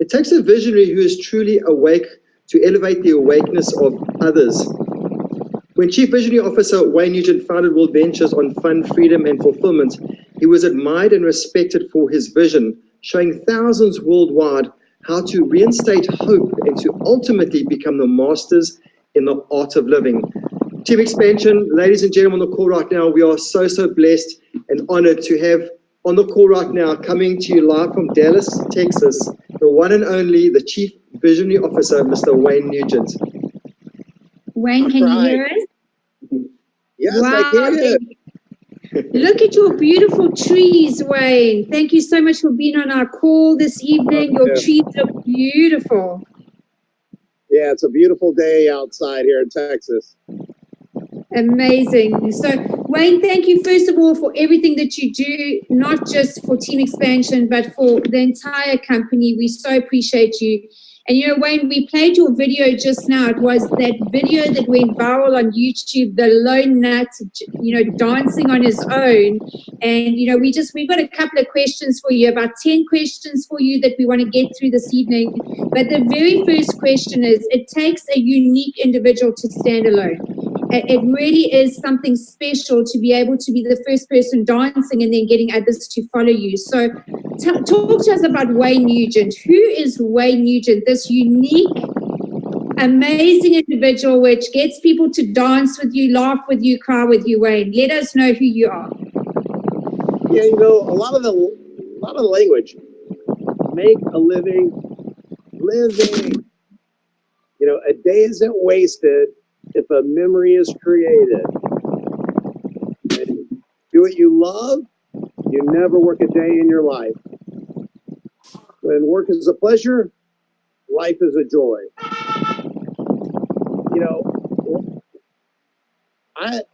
It takes a visionary who is truly awake to elevate the awakeness of others. When Chief Visionary Officer Wayne Nugent founded World Ventures on fun, freedom, and fulfillment, he was admired and respected for his vision, showing thousands worldwide how to reinstate hope and to ultimately become the masters in the art of living. Team Expansion, ladies and gentlemen on the call right now, we are so blessed and honored to have on the call right now, coming to you live from Dallas, Texas, the one and only, the Chief Visionary Officer, Mr. Wayne Nugent. Wayne, can you hear us? Yes, wow, I can. Look at your beautiful trees, Wayne. Thank you so much for being on our call this evening. Your trees look beautiful. Yeah, it's a beautiful day outside here in Texas. Amazing. So, Wayne, thank you first of all for everything that you do, not just for Team Expansion, but for the entire company. We so appreciate you. And, you know, Wayne, we played your video just now. It was that video that went viral on YouTube, the lone nut, you know, dancing on his own. And, you know, we've got a couple of questions for you, about 10 questions for you that we want to get through this evening. But the very first question is, it takes a unique individual to stand alone. It really is something special to be able to be the first person dancing and then getting others to follow you. So talk to us about Wayne Nugent. Who is Wayne Nugent, this unique, amazing individual which gets people to dance with you, laugh with you, cry with you, Wayne? Let us know who you are. Yeah, you know, a lot of the language, make a living. You know, a day isn't wasted if a memory is created. And do what you love, you never work a day in your life. When work is a pleasure, life is a joy. You know, I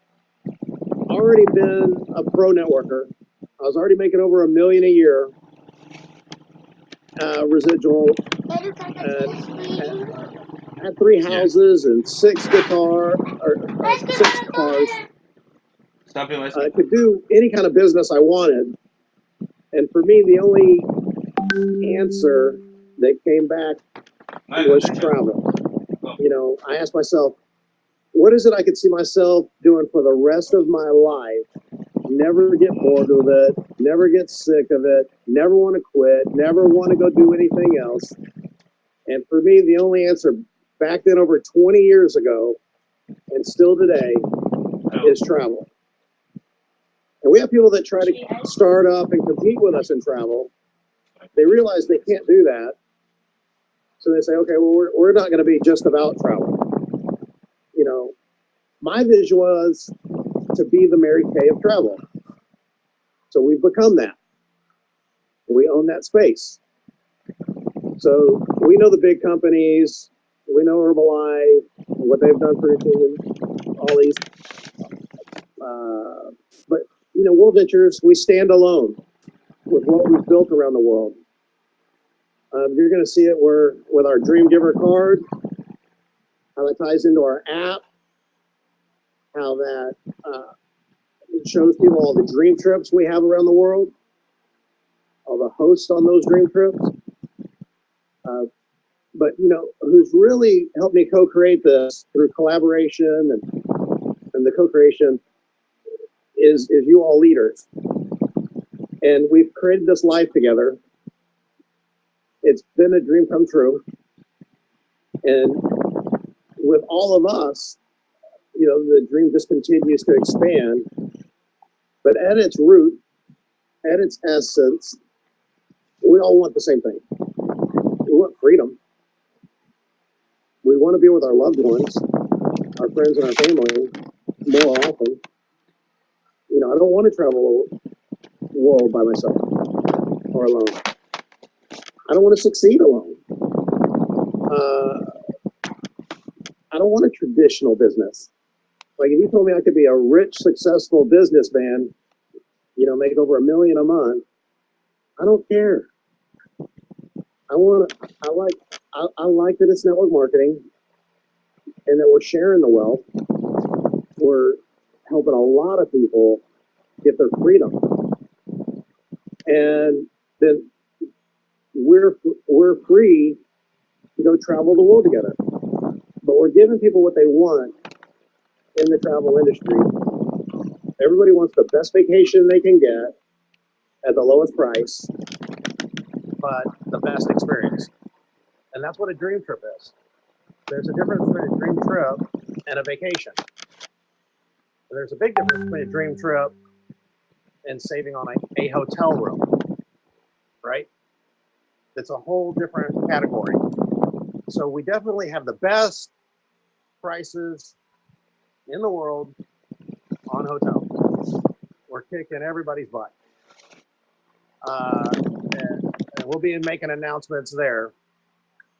already been a pro networker. I was already making over $1 million a year residual. Had 3 houses and 6 cars. I could do any kind of business I wanted. And for me, the only answer that came back was travel. You know, I asked myself, what is it I could see myself doing for the rest of my life? Never get bored with it, never get sick of it, never want to quit, never want to go do anything else. And for me, the only answer back then, over 20 years ago, and still today, is travel. And we have people that try to start up and compete with us in travel. They realize they can't do that. So they say, okay, well, we're not going to be just about travel. You know, my vision was to be the Mary Kay of travel. So we've become that. We own that space. So we know the big companies, we know Herbalife, what they've done for all these. But, you know, World Ventures, we stand alone with what we've built around the world. You're going to see it with our Dream Giver card, how that ties into our app, how that shows people all the dream trips we have around the world, all the hosts on those dream trips. But, you know, who's really helped me co-create this through collaboration and the co-creation is you all leaders. And we've created this life together. It's been a dream come true. And with all of us, you know, the dream just continues to expand. But at its root, at its essence, we all want the same thing. We want freedom. We want to be with our loved ones, our friends and our family more often. You know, I don't want to travel the world by myself or alone. I don't want to succeed alone. I don't want a traditional business. Like if you told me I could be a rich, successful businessman, you know, make over $1 million a month, I don't care. I like that it's network marketing and that we're sharing the wealth. We're helping a lot of people get their freedom. And then we're free to go travel the world together, but we're giving people what they want in the travel industry. Everybody wants the best vacation they can get at the lowest price, but the best experience. And that's what a dream trip is. There's a difference between a dream trip and a vacation. There's a big difference between a dream trip and saving on a hotel room, right? It's a whole different category. So we definitely have the best prices in the world on hotels. We're kicking everybody's butt. And we'll be making announcements there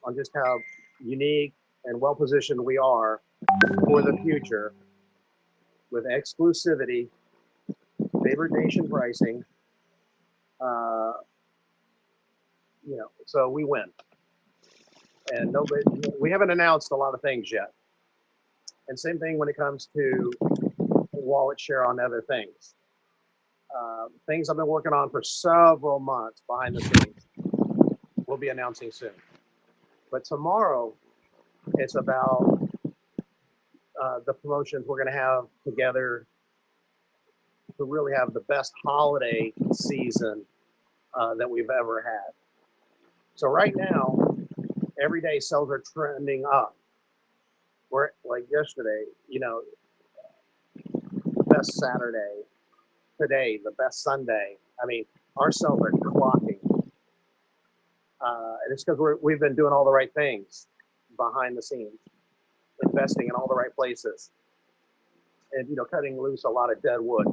on just how unique and well-positioned we are for the future with exclusivity, favored nation pricing, so we win. And we haven't announced a lot of things yet. And same thing when it comes to wallet share on other things. Things I've been working on for several months behind the scenes. We'll be announcing soon. But tomorrow, it's about the promotions we're going to have together to really have the best holiday season that we've ever had. So right now, every day sales are trending up. We're like yesterday, best Saturday, today, the best Sunday. I mean, our sales are clocking. And it's because we've been doing all the right things behind the scenes, investing in all the right places, and cutting loose a lot of dead wood.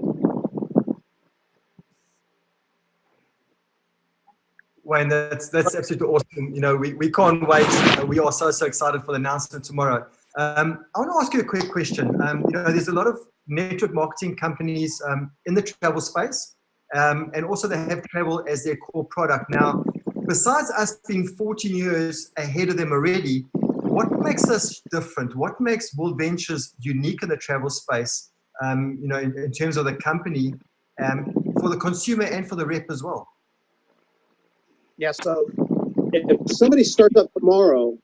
Wayne, that's absolutely awesome. We can't wait. We are so excited for the announcement tomorrow. I want to ask you a quick question. There's a lot of network marketing companies in the travel space, and also they have travel as their core product. Now, besides us being 14 years ahead of them already, what makes us different? What makes World Ventures unique in the travel space, in terms of the company, for the consumer and for the rep as well? Yeah, so if somebody starts up tomorrow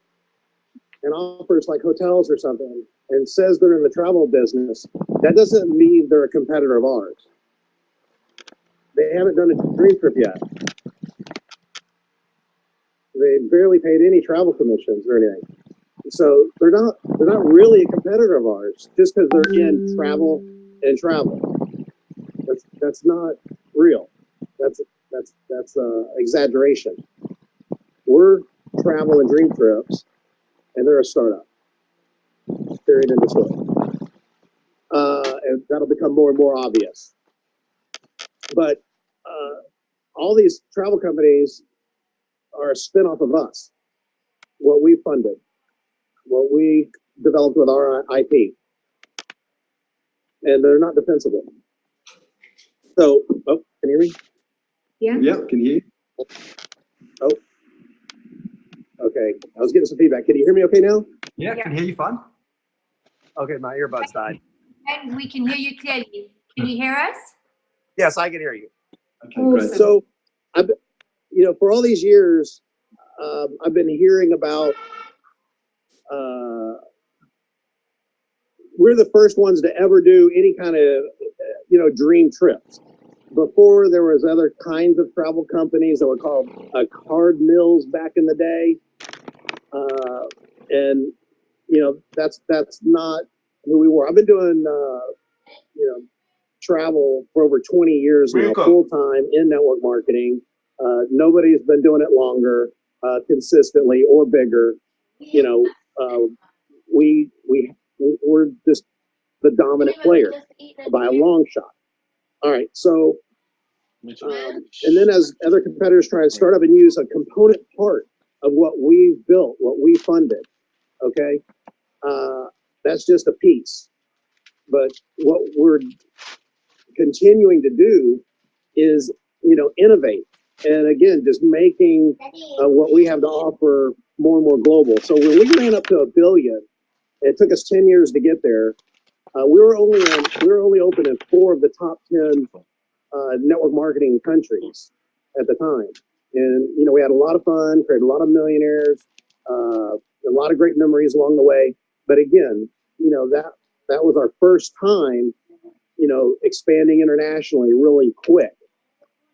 and offers like hotels or something and says they're in the travel business, that doesn't mean they're a competitor of ours. They haven't done a dream trip yet. They barely paid any travel commissions or anything. So they're not really a competitor of ours just because they're in travel and travel. That's not real. That's exaggeration. We're travel and dream trips, and they're a startup. Period. End of story. And that'll become more and more obvious. But all these travel companies are a spinoff of us. What we funded, what we developed with our IP, and they're not defensible. So, can you hear me? Yeah. Yeah, can you hear you? Oh, okay. I was getting some feedback. Can you hear me okay now? Yeah, I can hear you fine. Okay, my earbuds died. And we can hear you clearly. Can you hear us? Yes, I can hear you. Okay, great. So, for all these years, I've been hearing about. We're the first ones to ever do any kind of, dream trips. Before there was other kinds of travel companies that were called card mills back in the day, and that's not who we were. I've been doing travel for over 20 years now, full time in network marketing. Nobody's been doing it longer, consistently or bigger. We're just the dominant player by a long shot. All right, so and then as other competitors try to start up and use a component part of what we've built, what we funded, okay, that's just a piece. But what we're continuing to do is, innovate. And again, just making what we have to offer more and more global. So when we ran up to $1 billion, it took us 10 years to get there. We were only open in 4 of the top 10 network marketing countries at the time. And, you know, we had a lot of fun, created a lot of millionaires, a lot of great memories along the way. But again, you know, that was our first time, you know, expanding internationally really quick.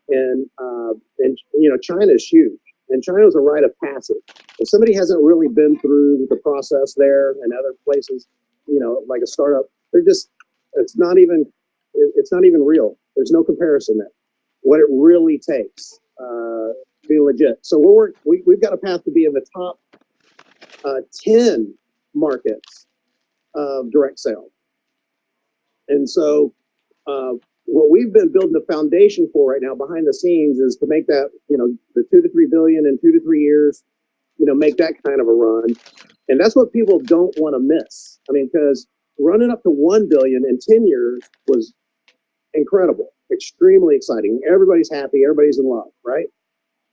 And you know, China is huge, and China is a rite of passage. If somebody hasn't really been through the process there and other places, you know, like a startup, it's not even real. There's no comparison there. What it really takes to be legit. So we've got a path to be in the top 10 markets of direct sale. And so what we've been building the foundation for right now behind the scenes is to make that, you know, the 2 to 3 billion in 2 to 3 years, you know, make that kind of a run. And that's what people don't want to miss. I mean, because running up to 1 billion in 10 years was incredible, extremely exciting. Everybody's happy, everybody's in love, right?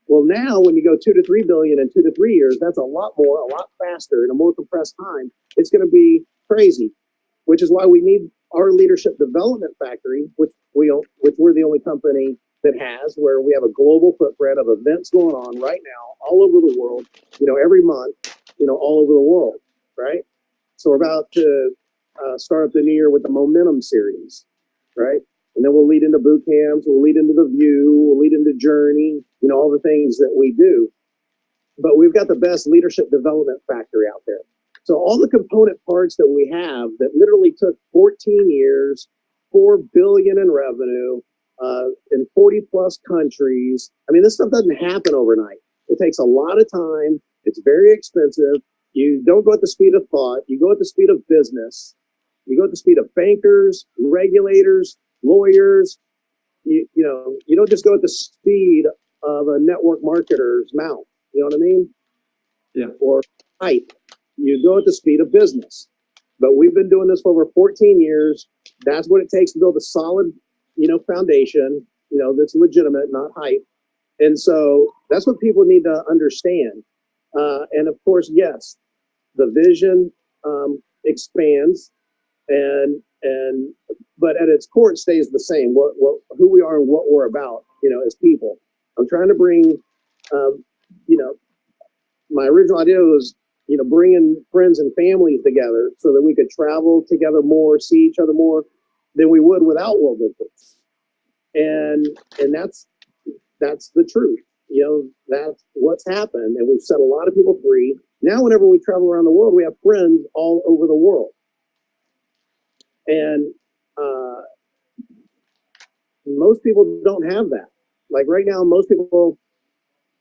Well, now when you go 2 to 3 billion in 2 to 3 years, that's a lot more, a lot faster, in a more compressed time. It's going to be crazy, which is why we need our leadership development factory, which we're the only company that has, where we have a global footprint of events going on right now, all over the world, you know, every month, you know, all over the world, right? So we're about to start up the new year with the Momentum series, right? And then we'll lead into boot camps, we'll lead into the View, we'll lead into Journey, you know, all the things that we do. But we've got the best leadership development factory out there. So all the component parts that we have that literally took 14 years, 4 billion in revenue, in 40 plus countries. I mean, this stuff doesn't happen overnight. It takes a lot of time. It's very expensive. You don't go at the speed of thought. You go at the speed of business. You go at the speed of bankers, regulators, lawyers. You know, you don't just go at the speed of a network marketer's mouth. You know what I mean? Yeah. Or hype. You go at the speed of business. But we've been doing this for over 14 years. That's what it takes to build a solid, you know, foundation, you know, that's legitimate, not hype. And so that's what people need to understand. And of course, yes, the vision expands, but at its core, it stays the same. Who we are and what we're about, you know, as people. I'm trying to bring, you know, my original idea was, you know, bringing friends and families together so that we could travel together more, see each other more than we would without World Visitors. And that's the truth. You know, that's what's happened. And we've set a lot of people free. Now, whenever we travel around the world, we have friends all over the world. And most people don't have that. Like right now, most people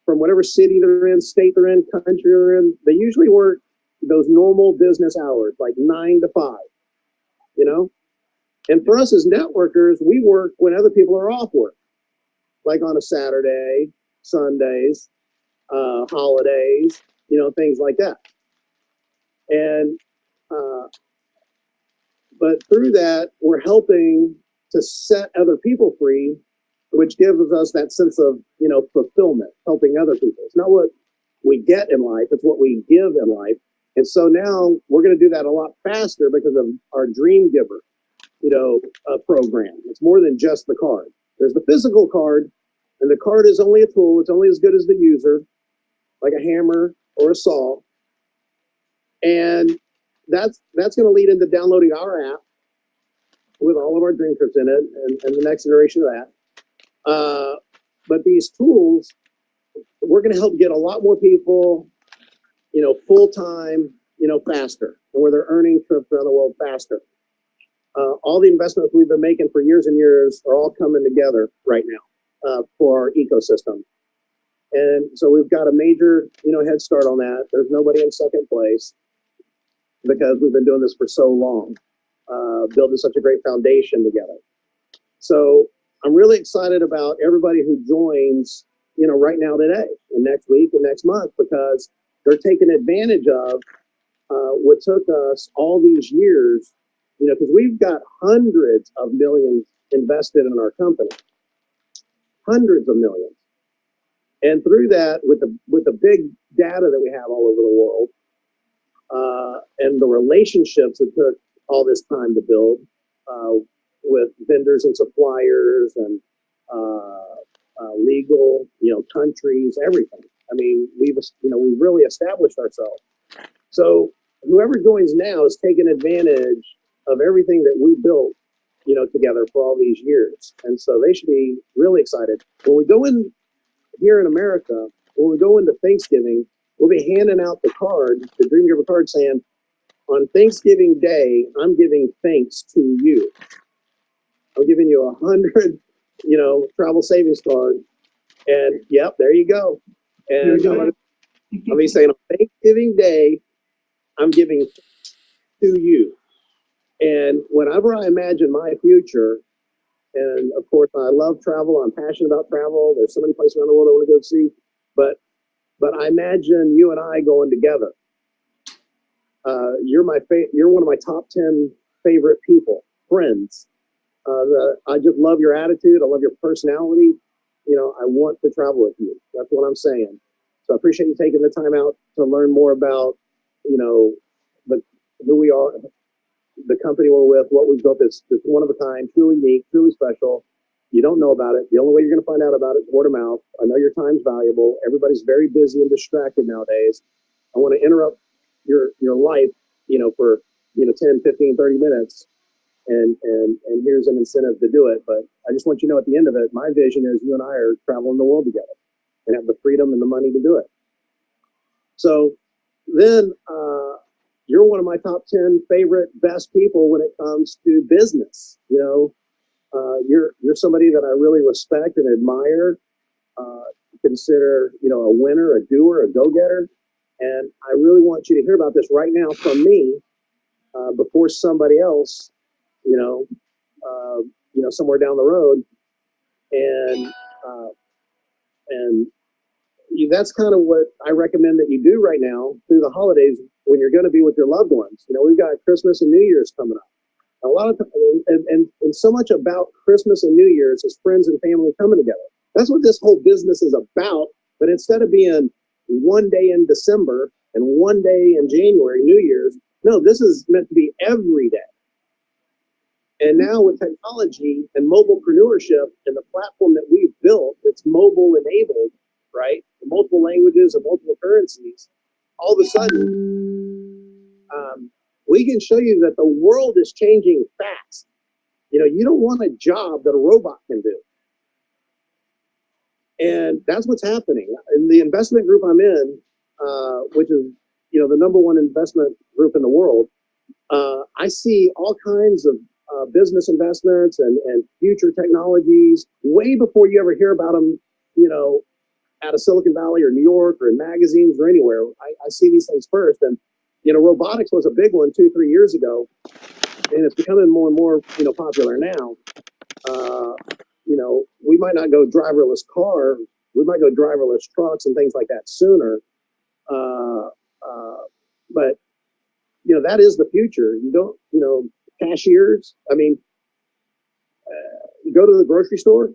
from whatever city they're in, state they're in, country they're in, they usually work those normal business hours, like 9 to 5, you know? And for us as networkers, we work when other people are off work, like on a Saturday, Sundays, holidays, you know, things like that. And, but through that, we're helping to set other people free, which gives us that sense of, you know, fulfillment, helping other people. It's not what we get in life, it's what we give in life. And so now we're going to do that a lot faster because of our Dream Giver, you know, program. It's more than just the card. There's the physical card, and the card is only a tool. It's only as good as the user, like a hammer or a saw. And that's going to lead into downloading our app with all of our dream trips in it and the next iteration of that. But these tools, we're going to help get a lot more people, you know, full-time, you know, faster, and where they're earning trips around the world faster. All the investments we've been making for years and years are all coming together right now for our ecosystem. And so we've got a major, you know, head start on that. There's nobody in second place because we've been doing this for so long, building such a great foundation together. So I'm really excited about everybody who joins, you know, right now today and next week and next month, because they're taking advantage of what took us all these years, you know, because we've got hundreds of millions invested in our company, hundreds of millions. And through that, with the big data that we have all over the world, and the relationships that took all this time to build with vendors and suppliers and legal, countries, everything. I mean, we've really established ourselves. So whoever joins now is taking advantage of everything that we built, together for all these years. And so they should be really excited. When we go in here in America, when we go into Thanksgiving, we'll be handing out the card, the Dream Giver card, saying, on Thanksgiving Day, I'm giving thanks to you. I'm giving you 100, travel savings card. And yep, there you go. And I'll be saying on Thanksgiving Day, I'm giving to you. And whenever I imagine my future, and of course I love travel, I'm passionate about travel. There's so many places around the world I want to go see, but I imagine you and I going together. You're one of my top 10 favorite people, friends. I just love your attitude. I love your personality. I want to travel with you. That's what I'm saying. So I appreciate you taking the time out to learn more about, who we are, the company we're with, what we've built. It's one of a kind, truly unique, truly special. You don't know about it. The only way you're going to find out about it is word of mouth. I know your time's valuable. Everybody's very busy and distracted nowadays. I want to interrupt your life, for 10, 15, 30 minutes. And here's an incentive to do it. But I just want you to know at the end of it, my vision is you and I are traveling the world together and have the freedom and the money to do it. So then you're one of my top 10 favorite, best people when it comes to business. You're somebody that I really respect and admire, consider, a winner, a doer, a go-getter. And I really want you to hear about this right now from me before somebody else, somewhere down the road. And that's kind of what I recommend that you do right now through the holidays when you're going to be with your loved ones. We've got Christmas and New Year's coming up. A lot of and so much about Christmas and New Year's is friends and family coming together. That's what this whole business is about. But instead of being one day in December and one day in January, New Year's, no, this is meant to be every day. And now with technology and mobilepreneurship and the platform that we've built that's mobile enabled, right? Multiple languages and multiple currencies, all of a sudden, we can show you that the world is changing fast. You don't want a job that a robot can do. And that's what's happening. In the investment group I'm in, which is, the number one investment group in the world, I see all kinds of business investments and future technologies way before you ever hear about them, out of Silicon Valley or New York or in magazines or anywhere. I see these things first. And, robotics was a big one 2-3 years ago, and it's becoming more and more, popular now. We might not go driverless car. We might go driverless trucks and things like that sooner. But, that is the future. You don't, cashiers. I mean, you go to the grocery store,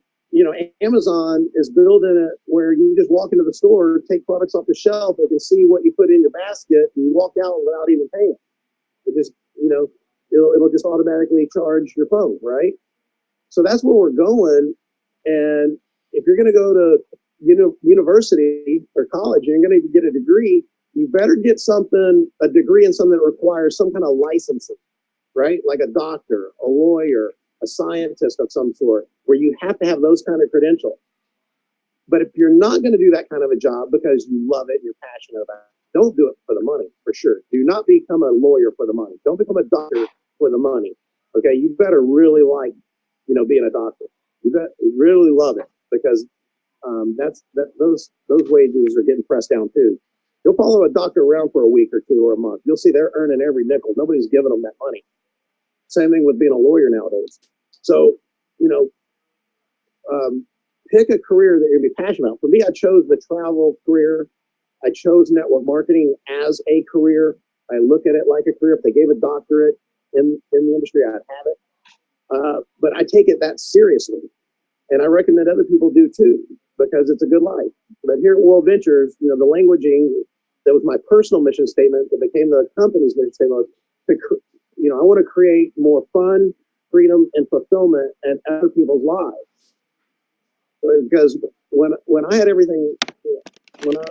Amazon is building it where you just walk into the store, take products off the shelf, they can see what you put in your basket, and you walk out without even paying. It just, it'll just automatically charge your phone, right? So that's where we're going. And if you're going to go to university or college, and you're going to get a degree, you better get a degree in something that requires some kind of licensing, right? Like a doctor, a lawyer, a scientist of some sort, where you have to have those kind of credentials. But if you're not going to do that kind of a job because you love it, you're passionate about it, don't do it for the money, for sure. Do not become a lawyer for the money. Don't become a doctor for the money. Okay, you better really like, being a doctor. You better really love it, because those wages are getting pressed down too. You'll follow a doctor around for a week or two or a month. You'll see they're earning every nickel. Nobody's giving them that money. Same thing with being a lawyer nowadays. So, pick a career that you're going to be passionate about. For me, I chose the travel career. I chose network marketing as a career. I look at it like a career. If they gave a doctorate in the industry, I'd have it. But I take it that seriously. And I recommend other people do too, because it's a good life. But here at World Ventures, the languaging, that was my personal mission statement that became the company's mission statement. I want to create more fun, freedom, and fulfillment in other people's lives. Because when I had everything, when I,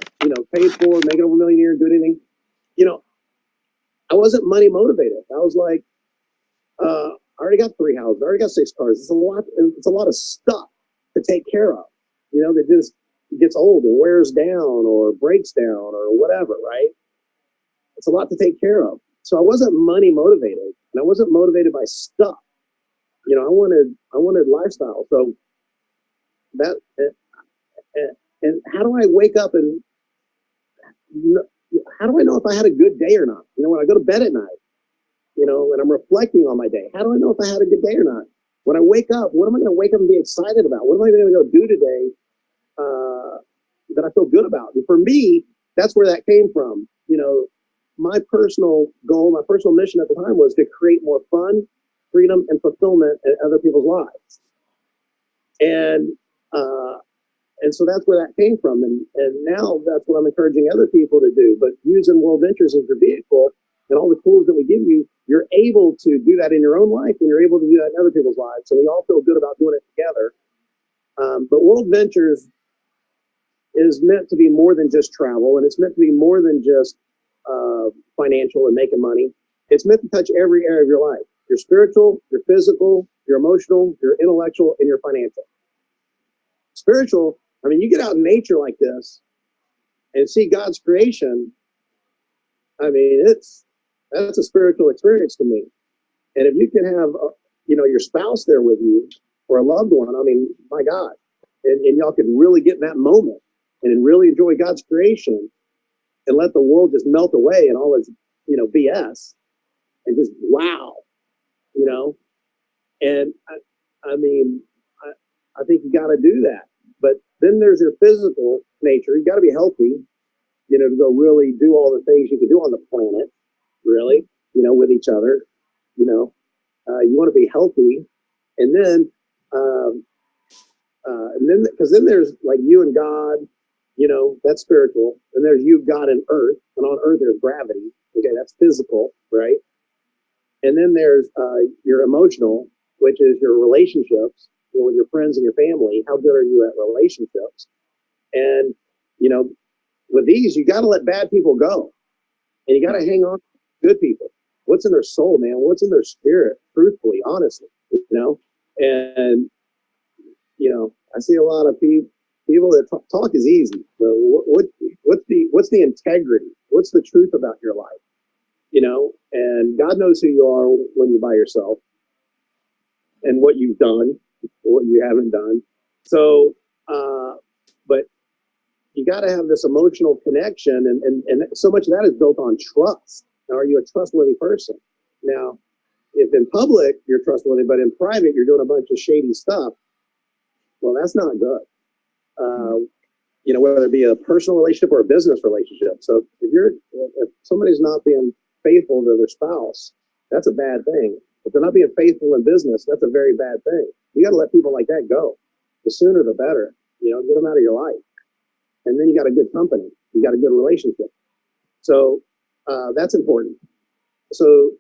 paid for, making over $1 million a year, do anything, I wasn't money motivated. I was like, I already got 3 houses, I already got 6 cars. It's a lot of stuff to take care of, that just gets old and wears down or breaks down or whatever, right? It's a lot to take care of. So I wasn't money motivated, and I wasn't motivated by stuff. I wanted lifestyle. So that, and how do I wake up and how do I know if I had a good day or not? When I go to bed at night, and I'm reflecting on my day, how do I know if I had a good day or not? When I wake up, what am I going to wake up and be excited about? What am I going to go do today that I feel good about? And for me, that's where that came from. My personal goal, my personal mission at the time was to create more fun, freedom, and fulfillment in other people's lives. And so that's where that came from. And now that's what I'm encouraging other people to do. But using World Ventures as your vehicle and all the tools that we give you, you're able to do that in your own life, and you're able to do that in other people's lives. So we all feel good about doing it together. But World Ventures is meant to be more than just travel, and it's meant to be more than just financial and making money. It's meant to touch every area of your life: your spiritual, your physical, your emotional, your intellectual, and your financial. Spiritual, you get out in nature like this and see God's creation. That's a spiritual experience to me. And if you can have, your spouse there with you or a loved one, my God, and y'all can really get in that moment and really enjoy God's creation and let the world just melt away and all its, BS and just wow, and I think you got to do that. But then there's your physical nature. You got to be healthy, to go really do all the things you can do on the planet, really, with each other. You want to be healthy, and then because then there's like you and God, that's spiritual, and there's you, God, and Earth, and on Earth there's gravity. Okay, that's physical, right? And then there's your emotional, which is your relationships, with your friends and your family. How good are you at relationships? And with these, you got to let bad people go, and you got to hang on to good people. What's in their soul, man? What's in their spirit? Truthfully, honestly, And I see a lot of people that talk is easy. But what's the integrity? What's the truth about your life? And God knows who you are when you're by yourself, and what you've done, what you haven't done. So, but you got to have this emotional connection, and so much of that is built on trust. Now, are you a trustworthy person? Now, if in public you're trustworthy, but in private you're doing a bunch of shady stuff, well, that's not good. Whether it be a personal relationship or a business relationship. So if somebody's not being faithful to their spouse, that's a bad thing. If they're not being faithful in business, that's a very bad thing. You got to let people like that go. The sooner the better. Get them out of your life, and then you got a good company. You got a good relationship. So that's important. So,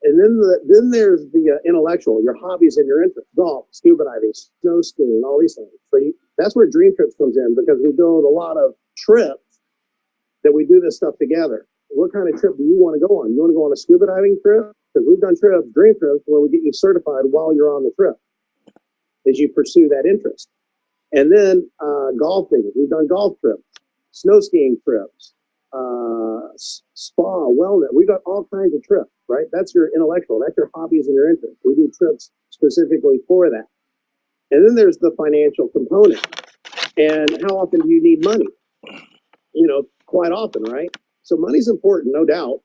and then there's the intellectual, your hobbies and your interests: golf, scuba diving, snow skiing, all these things. So that's where Dream Trips comes in, because we build a lot of trips that we do this stuff together. What kind of trip do you want to go on? You want to go on a scuba diving trip? Because we've done trips, Dream Trips, where we get you certified while you're on the trip as you pursue that interest. And then golfing, we've done golf trips, snow skiing trips, spa, wellness. We've got all kinds of trips, right? That's your intellectual, that's your hobbies and your interests. We do trips specifically for that. And then there's the financial component. And how often do you need money? Quite often, right? So money's important, no doubt.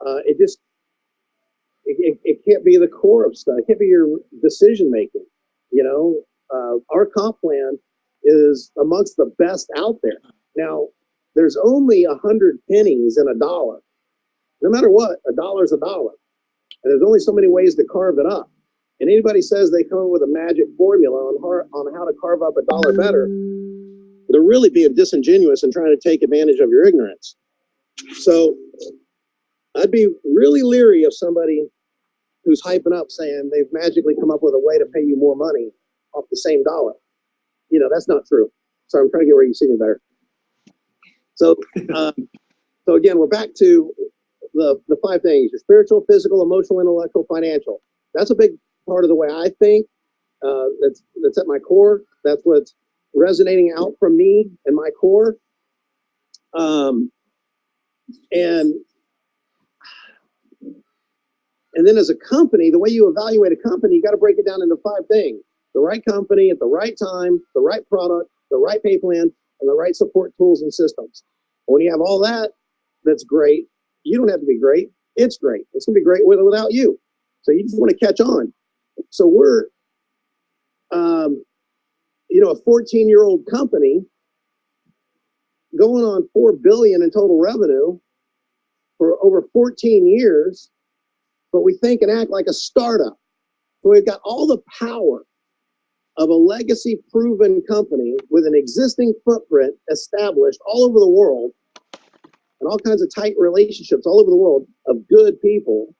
It can't be the core of stuff. It can't be your decision making. Our comp plan is amongst the best out there. Now, there's only 100 pennies in a dollar. No matter what, a dollar's a dollar. And there's only so many ways to carve it up. And anybody says they come up with a magic formula on how to carve up a dollar better, they're really being disingenuous and trying to take advantage of your ignorance. So I'd be really leery of somebody who's hyping up saying they've magically come up with a way to pay you more money off the same dollar. that's not true. Sorry, I'm trying to get where you see me better. So, so again, we're back to the 5 things: your spiritual, physical, emotional, intellectual, financial. That's a big part of the way I think. That's at my core. That's what's resonating out from me and my core. And then as a company, the way you evaluate a company, you got to break it down into 5 things: the right company at the right time, the right product, the right pay plan, and the right support tools and systems. When you have all that, that's great. You don't have to be great. It's great. It's going to be great with or without you. So you just want to catch on. So we're, a 14-year-old company going on $4 billion in total revenue for over 14 years, but we think and act like a startup. So we've got all the power of a legacy proven company with an existing footprint established all over the world and all kinds of tight relationships all over the world of good people,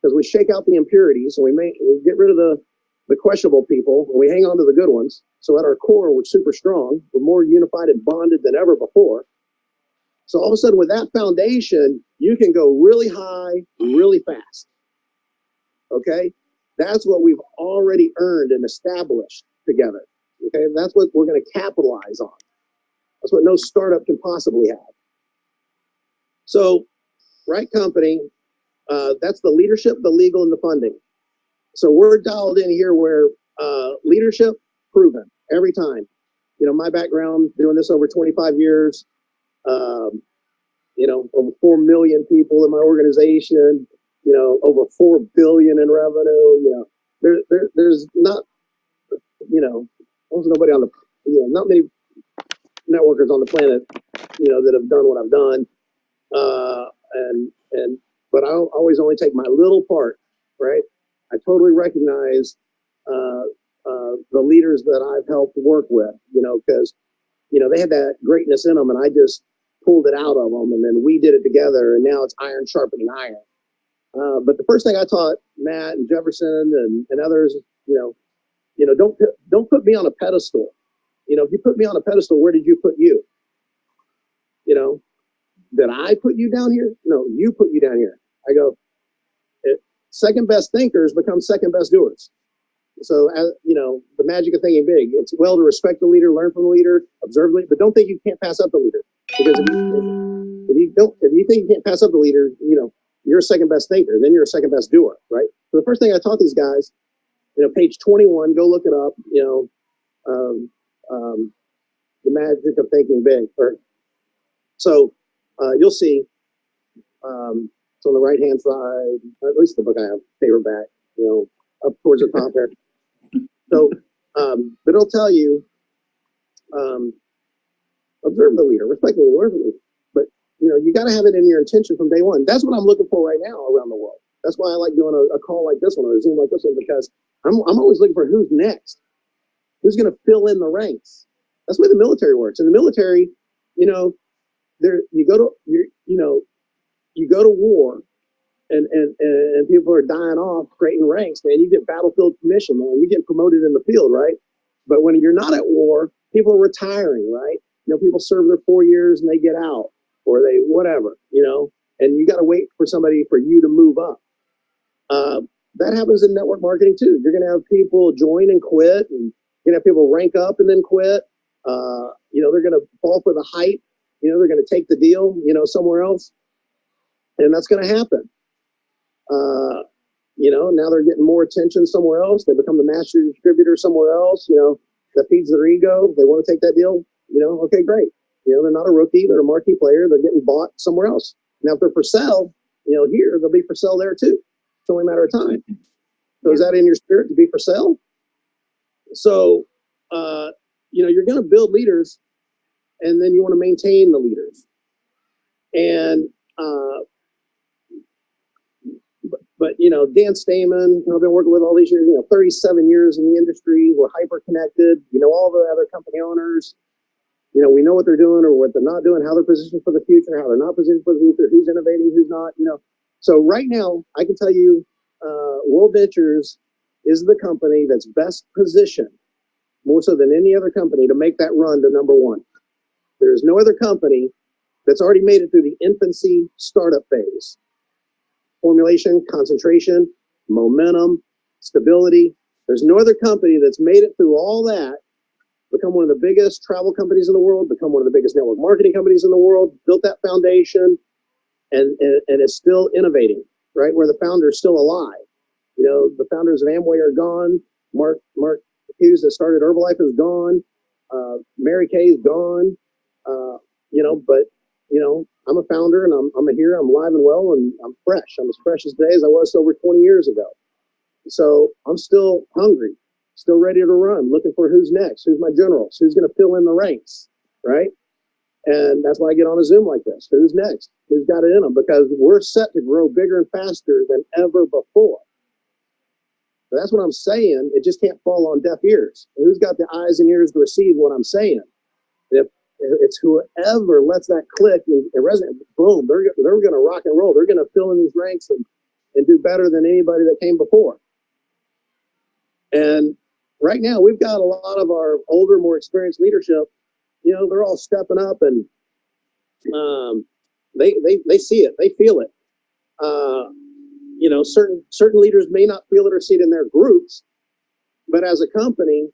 because we shake out the impurities and we get rid of the questionable people and we hang on to the good ones. So at our core, we're super strong. We're more unified and bonded than ever before. So all of a sudden with that foundation, you can go really high, really fast. Okay? That's what we've already earned and established together. Okay? That's what we're going to capitalize on. That's what no startup can possibly have. So, right company, that's the leadership, the legal, and the funding. So we're dialed in here where leadership, proven every time. My background, doing this over 25 years, over 4 million people in my organization, over 4 billion in revenue. There's not, almost nobody on the, not many networkers on the planet, that have done what I've done. But I always only take my little part, right? I totally recognize the leaders that I've helped work with, because, they had that greatness in them and I just pulled it out of them and then we did it together and now it's iron sharpening iron. But the first thing I taught Matt and Jefferson and others, don't put me on a pedestal. If you put me on a pedestal, where did you put you? Did I put you down here? No, you put you down here. I go, second best thinkers become second best doers. So, the magic of thinking big, it's well to respect the leader, learn from the leader, observe the leader, but don't think you can't pass up the leader. Because if you think you can't pass up the leader, you're a second best thinker, then you're a second best doer, right? So the first thing I taught these guys, page 21, go look it up, the magic of thinking big. So you'll see, it's on the right-hand side, at least the book I have, paperback, up towards the top there. So, but it'll tell you, observe the leader, respect the leader, learn from the leader. But, you got to have it in your intention from day one. That's what I'm looking for right now around the world. That's why I like doing a call like this one or a Zoom like this one, because I'm always looking for who's next. Who's going to fill in the ranks? That's the way the military works. In the military, you go to war and people are dying off, creating ranks, man. You get battlefield commission, man. You get promoted in the field, right? But when you're not at war, people are retiring, right? People serve their 4 years and they get out, or they whatever, and you got to wait for somebody for you to move up. That happens in network marketing too. You're going to have people join and quit, and you're going to have people rank up and then quit. They're going to fall for the hype. They're going to take the deal, somewhere else, and that's going to happen. Now they're getting more attention somewhere else. They become the master distributor somewhere else, that feeds their ego. They want to take that deal, okay, great. They're not a rookie. They're a marquee player. They're getting bought somewhere else. Now, if they're for sale, here, they'll be for sale there too. It's only a matter of time. So is that in your spirit to be for sale? So, you're going to build leaders and then you want to maintain the leaders. And, but Dan Stamen, I've been working with all these years, 37 years in the industry. We're hyper connected. All the other company owners, we know what they're doing or what they're not doing, how they're positioned for the future, how they're not positioned for the future, who's innovating, who's not, So right now, I can tell you, World Ventures is the company that's best positioned more so than any other company, to make that run to number one. There's no other company that's already made it through the infancy startup phase. Formulation, concentration, momentum, stability. There's no other company that's made it through all that, become one of the biggest travel companies in the world, become one of the biggest network marketing companies in the world, built that foundation, and is still innovating, right? Where the founder is still alive. You know, the founders of Amway are gone. Mark Hughes that started Herbalife is gone. Mary Kay is gone. You know, but you know, I'm a founder and I'm here. I'm alive and well, and I'm fresh. I'm as fresh as today as I was over 20 years ago. So I'm still hungry, still ready to run, looking for who's next, who's my generals, who's going to fill in the ranks, right? And that's why I get on a Zoom like this. Who's next? Who's got it in them? Because we're set to grow bigger and faster than ever before. But that's what I'm saying. It just can't fall on deaf ears. Who's got the eyes and ears to receive what I'm saying? If it's whoever lets that click and resonate, boom, they're going to rock and roll. They're going to fill in these ranks and do better than anybody that came before. And right now, we've got a lot of our older, more experienced leadership. You know, they're all stepping up, and they see it, they feel it. You know, certain leaders may not feel it or see it in their groups, but as a company,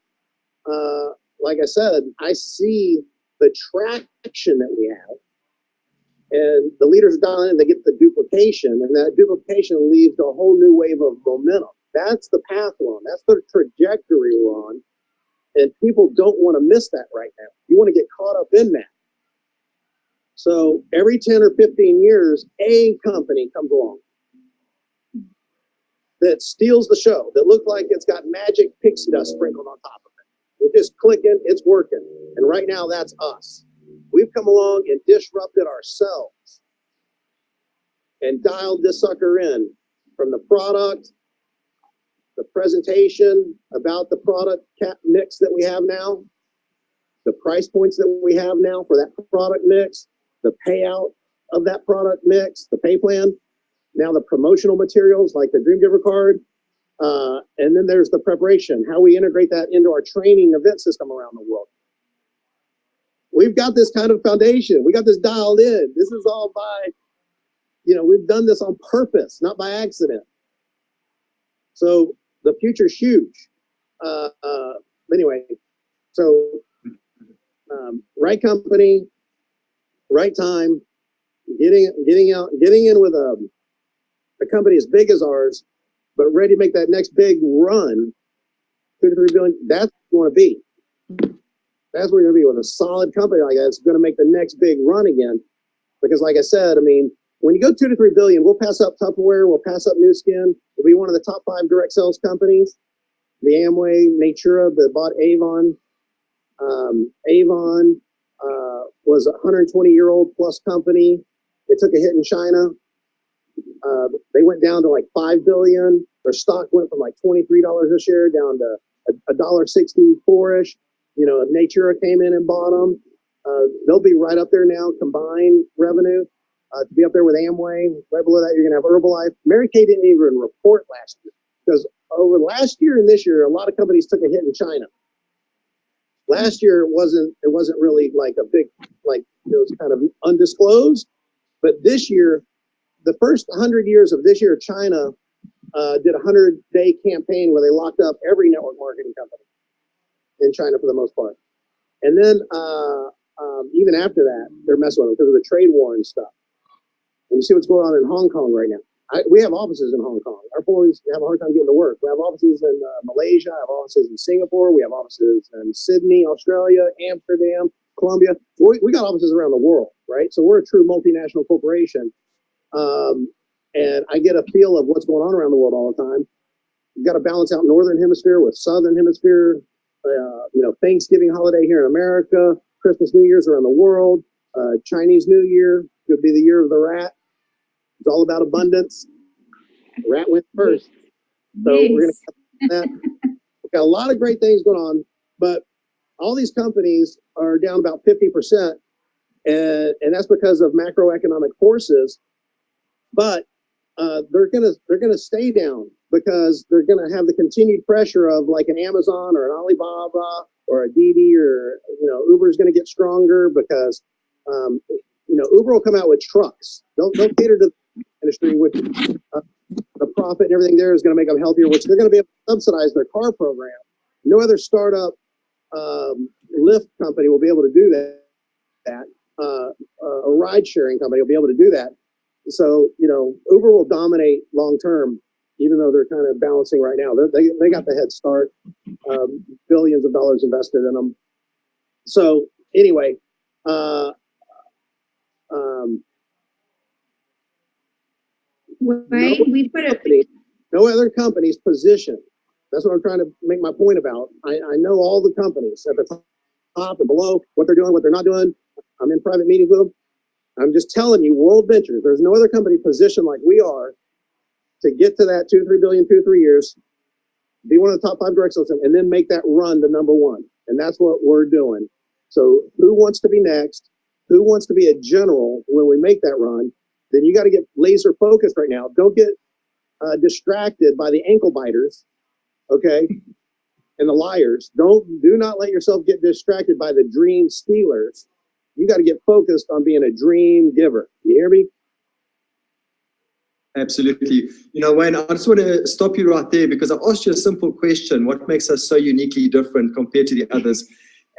like I said, I see the traction that we have, and the leaders dial in, they get the duplication, and that duplication leads to a whole new wave of momentum. That's the path we're on. That's the trajectory we're on. And people don't want to miss that right now. You want to get caught up in that. So every 10 or 15 years, a company comes along that steals the show, that looks like it's got magic pixie dust sprinkled on top of it. It's just clicking, it's working. And right now, that's us. We've come along and disrupted ourselves and dialed this sucker in from the product, the presentation about the product mix that we have now, the price points that we have now for that product mix, the payout of that product mix, the pay plan, now the promotional materials like the Dream Giver card, and then there's the preparation, how we integrate that into our training event system around the world. We've got this kind of foundation. We got this dialed in. This is all by, you know, we've done this on purpose, not by accident. So the future's huge. Anyway, so right company, right time, getting in with a company as big as ours, but ready to make that next big run, 2 to 3 billion. That's what we want to be. That's where you're going to be with a solid company like that. It's going to make the next big run again. Because like I said, I mean, when you go 2 to 3 billion, we'll pass up Tupperware, we'll pass up Nu Skin. We'll be one of the top 5 direct sales companies. The Amway, Natura, that bought Avon. Avon was a 120-year-old plus company. They took a hit in China. They went down to like $5 billion. Their stock went from like $23 a share down to $1.64-ish. You know, Natura came in and bought them. They'll be right up there now, combined revenue. To be up there with Amway. Right below that, you're going to have Herbalife. Mary Kay didn't even report last year because over last year and this year, a lot of companies took a hit in China. Last year, it wasn't really like a big, like it was kind of undisclosed. But this year, the first 100 years of this year, China did a 100-day campaign where they locked up every network marketing company in China for the most part. And then even after that, they're messing with them because of the trade war and stuff. And you see what's going on in Hong Kong right now. We have offices in Hong Kong. Our boys have a hard time getting to work. We have offices in Malaysia. I have offices in Singapore. We have offices in Sydney, Australia, Amsterdam, Colombia. We got offices around the world, right? So we're a true multinational corporation. And I get a feel of what's going on around the world all the time. You've got to balance out Northern Hemisphere with Southern Hemisphere. You know, Thanksgiving holiday here in America, Christmas, New Year's around the world, Chinese New Year could be the year of the rat. It's all about abundance. The rat went first. So yes. We're going to have that. We've got a lot of great things going on, but all these companies are down about 50%. And that's because of macroeconomic forces. But they're gonna stay down because they're gonna have the continued pressure of like an Amazon or an Alibaba or a Didi or, Uber is going to get stronger because, Uber will come out with trucks. They'll cater to the industry, which the profit and everything there is going to make them healthier, which they're going to be able to subsidize their car program. No other startup Lyft company will be able to do that. A ride-sharing company will be able to do that. So, Uber will dominate long-term, even though they're kind of balancing right now. They got the head start, billions of dollars invested in them. So, anyway, no other company's position. That's what I'm trying to make my point about. I know all the companies at the top and below, what they're doing, what they're not doing. I'm in private meetings with them. I'm just telling you, World Ventures, there's no other company positioned like we are to get to that 2 to 3 billion, 2 to 3 years, be one of the top 5 direct sales, and then make that run to number 1. And that's what we're doing. So who wants to be next? Who wants to be a general when we make that run? Then you got to get laser focused right now. Don't get distracted by the ankle biters, okay, and the liars. Do not let yourself get distracted by the dream stealers. You got to get focused on being a dream giver. You hear me? Absolutely. Wayne, I just want to stop you right there because I asked you a simple question. What makes us so uniquely different compared to the others?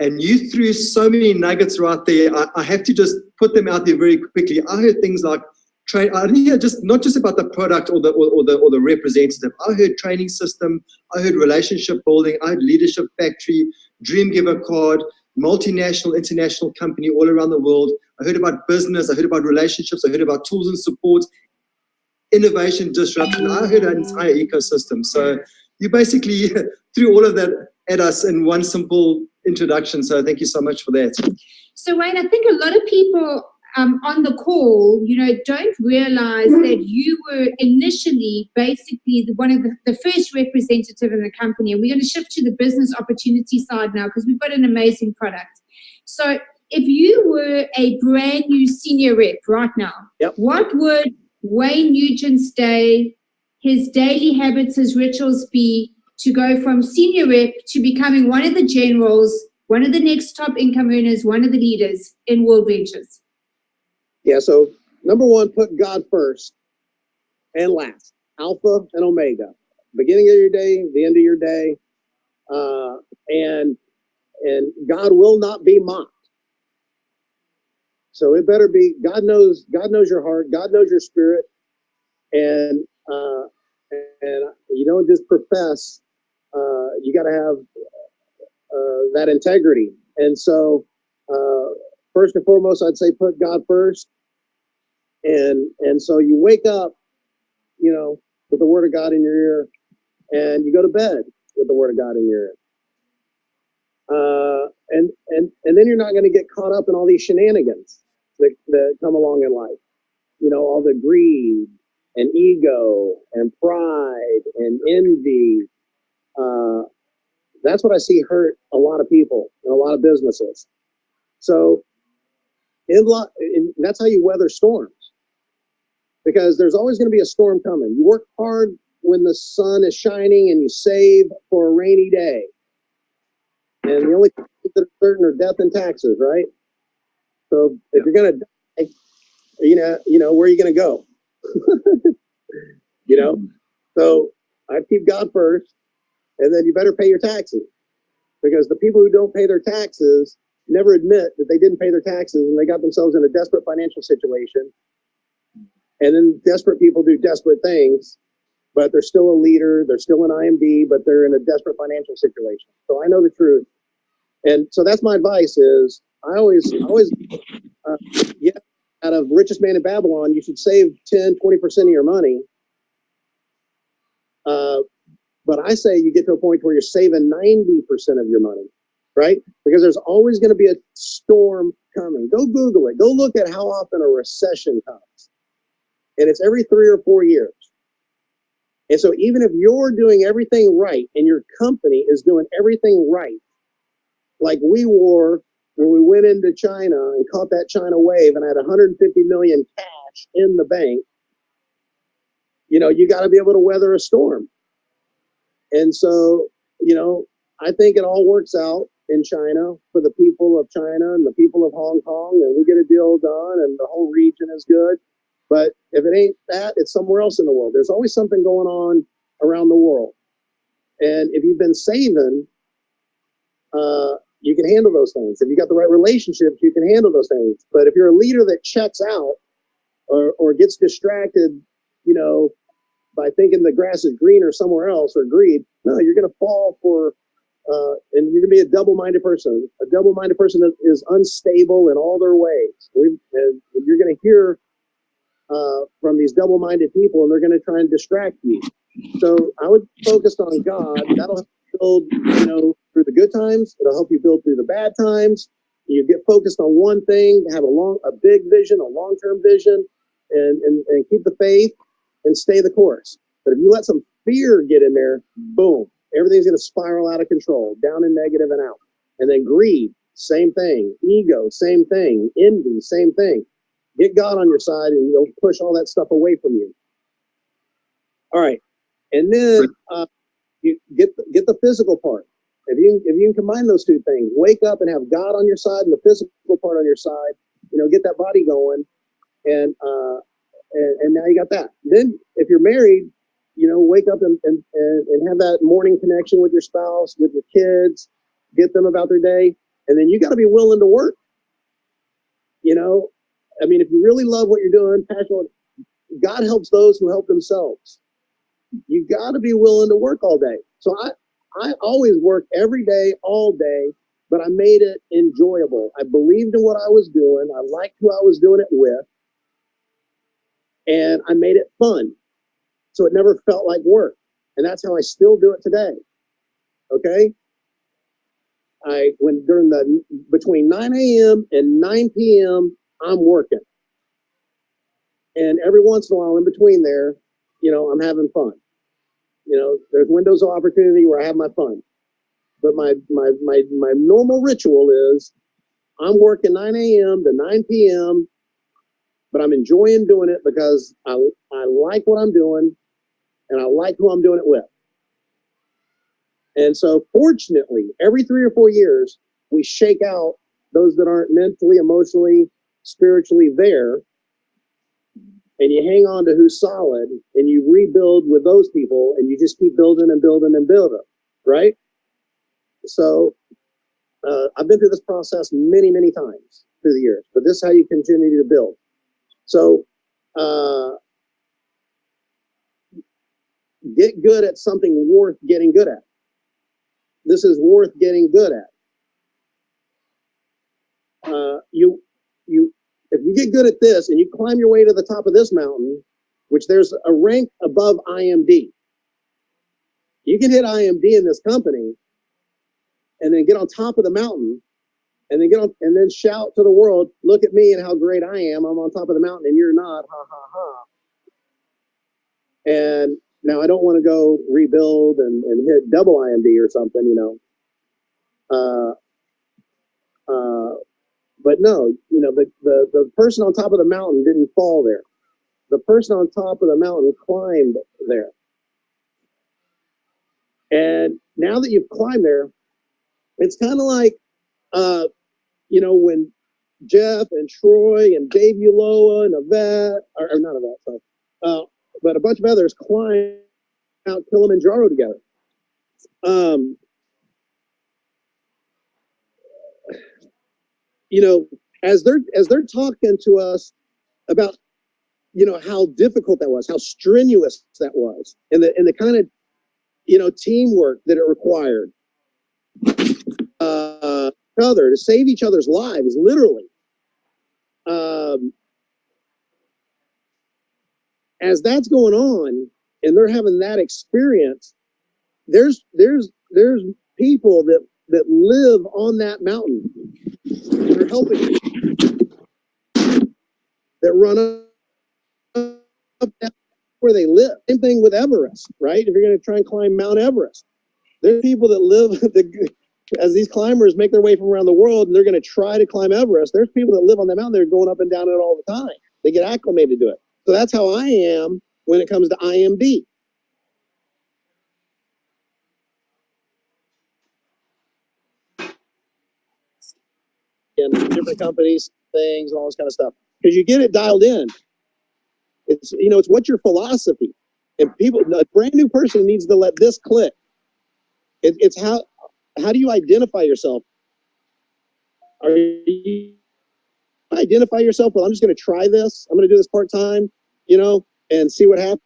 And you threw so many nuggets right there. I have to just put them out there very quickly. I heard things like train. I didn't hear not just about the product or the representative. I heard training system. I heard relationship building. I heard leadership factory, dream giver card, multinational, international company all around the world. I heard about business. I heard about relationships. I heard about tools and support, innovation, disruption. I heard an entire ecosystem. So you basically threw all of that at us in one simple introduction. So thank you so much for that. So Wayne, I think a lot of people on the call, don't realize that you were initially basically one of the first representative in the company. And we're going to shift to the business opportunity side now because we've got an amazing product. So if you were a brand new senior rep right now, yep, what would Wayne Nugent's day, his daily habits, his rituals be to go from senior rep to becoming one of the generals, one of the next top income earners, one of the leaders in World Ventures? Yeah, so number 1, put God first and last. Alpha and Omega. Beginning of your day, the end of your day. And God will not be mocked. So it better be, God knows your heart, God knows your spirit, and you don't just profess, you got to have that integrity. And so first and foremost, I'd say put God first. And so you wake up, with the word of God in your ear, and you go to bed with the word of God in your ear. And then you're not going to get caught up in all these shenanigans that come along in life. All the greed and ego and pride and envy. That's what I see hurt a lot of people and a lot of businesses. So that's how you weather storms, because there's always going to be a storm coming. You work hard when the sun is shining and you save for a rainy day. And the only things that are certain are death and taxes, right? So if you're going to die, where are you going to go? So I keep God first, and then you better pay your taxes, because the people who don't pay their taxes never admit that they didn't pay their taxes and they got themselves in a desperate financial situation. And then desperate people do desperate things, but they're still a leader. They're still an IMD, but they're in a desperate financial situation. So I know the truth. And so that's my advice is I always out of richest man in Babylon, you should save 10, 20% of your money. But I say you get to a point where you're saving 90% of your money, right? Because there's always going to be a storm coming. Go Google it. Go look at how often a recession comes. And it's every 3 or 4 years. And so even if you're doing everything right and your company is doing everything right, like we were when we went into China and caught that China wave and had 150 million cash in the bank, you got to be able to weather a storm. And so, I think it all works out. in China for the people of China and the people of Hong Kong, and we get a deal done, and the whole region is good. But if it ain't that, it's somewhere else in the world. There's always something going on around the world. And if you've been saving, you can handle those things. If you got the right relationships, you can handle those things. But if you're a leader that checks out or gets distracted, you know, by thinking the grass is greener somewhere else or greed, no, you're going to fall for, and you're going to be a double-minded person. A double-minded person that is unstable in all their ways. And you're going to hear from these double-minded people, and they're going to try and distract you. So I would focus on God. That'll help you build, you know, through the good times. It'll help you build through the bad times. You get focused on one thing, have a big vision, a long-term vision, and keep the faith and stay the course. But if you let some fear get in there, boom, everything's going to spiral out of control, down and negative and out. And then greed, same thing. Ego, same thing. Envy, same thing. Get God on your side, and you'll push all that stuff away from you. All right, and then you get the physical part. If you can combine those two things, wake up and have God on your side and the physical part on your side. You know, get that body going, and now you got that. Then, if you're married, you know, wake up and have that morning connection with your spouse, with your kids, get them about their day, and then you got to be willing to work. You know, I mean, if you really love what you're doing, passionate, God helps those who help themselves. You got to be willing to work all day. So I always work every day, all day, but I made it enjoyable. I believed in what I was doing. I liked who I was doing it with, and I made it fun. So it never felt like work. And that's how I still do it today. Okay? Between 9 a.m. and 9 p.m., I'm working. And every once in a while in between there, you know, I'm having fun. You know, there's windows of opportunity where I have my fun. But my normal ritual is I'm working 9 a.m. to 9 p.m., but I'm enjoying doing it because I like what I'm doing and I like who I'm doing it with. And so fortunately, every 3 or 4 years, we shake out those that aren't mentally, emotionally, spiritually there, and you hang on to who's solid, and you rebuild with those people, and you just keep building and building and building, right? So I've been through this process many, many times through the years, but this is how you continue to build. So get good at something worth getting good at. This is worth getting good at. If you get good at this and you climb your way to the top of this mountain, which there's a rank above IMD, you can hit IMD in this company and then get on top of the mountain and then shout to the world, look at me and how great I am. I'm on top of the mountain and you're not, ha, ha, ha. And now I don't want to go rebuild and hit double IMD or something, you know. But no, you know, the person on top of the mountain didn't fall there. The person on top of the mountain climbed there. And now that you've climbed there, it's kind of like, you know, when Jeff and Troy and Dave Uloa and Yvette, or not Yvette, sorry, but a bunch of others climbed Mount Kilimanjaro together. You know, as they're talking to us about, you know, how difficult that was, how strenuous that was, and the kind of, you know, teamwork that it required, to save each other's lives, literally. As that's going on, and they're having that experience, there's people that live on that mountain. They're helping, that run up where they live. Same thing with Everest, right? If you're going to try and climb Mount Everest, there's people that live as these climbers make their way from around the world, and they're going to try to climb Everest. There's people that live on that mountain. They're going up and down it all the time. They get acclimated to it. So that's how I am when it comes to IMD. and different companies, things, and all this kind of stuff. Because you get it dialed in. It's, you know, it's what's your philosophy. And people, a brand new person needs to let this click. It's how do you identify yourself? Are you identify yourself? Well, I'm just going to try this. I'm going to do this part-time, you know, and see what happens.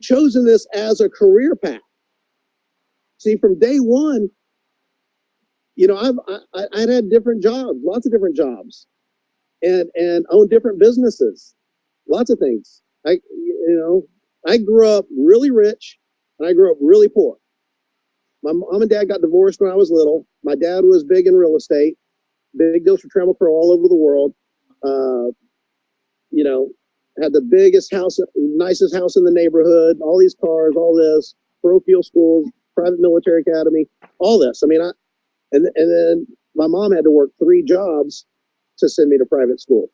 Chosen this as a career path. See, from day one, you know, I'd had different jobs, lots of different jobs, and owned different businesses, lots of things. I grew up really rich, and I grew up really poor. My mom and dad got divorced when I was little. My dad was big in real estate, big deals for Trammell Crow all over the world. You know, had the biggest house, nicest house in the neighborhood, all these cars, all this, parochial schools, private military academy, all this. I mean, and then my mom had to work 3 jobs to send me to private school.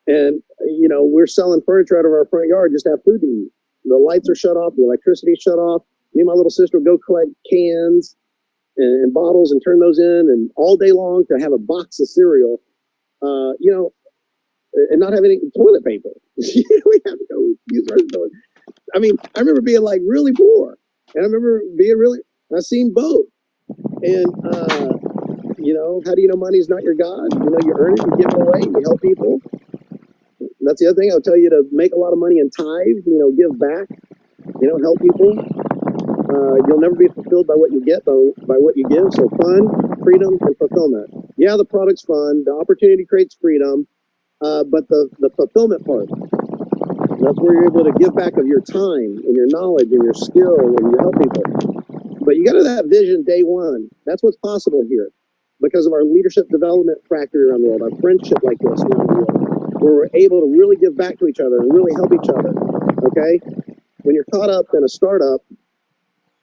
And, you know, we're selling furniture out of our front yard just to have food to eat. The lights are shut off, the electricity's shut off. Me and my little sister would go collect cans and bottles and turn those in, and all day long to have a box of cereal, you know, and not have any toilet paper. We have to go use our toilet. I mean, I remember being like really poor, and I remember being really, I've seen both. And, you know, how do you know money's not your God? You know, you earn it, you give it away, you help people. That's the other thing. I'll tell you to make a lot of money in tithe, you know, give back, you know, help people. You'll never be fulfilled by what you get, by what you give. So fun, freedom, and fulfillment. Yeah, the product's fun. The opportunity creates freedom. But the fulfillment part, that's where you're able to give back of your time and your knowledge and your skill and you help people. But you got to have that vision day one. That's what's possible here because of our leadership development factory around the world, our friendship like this around the world, where we're able to really give back to each other and really help each other. Okay? When you're caught up in a startup,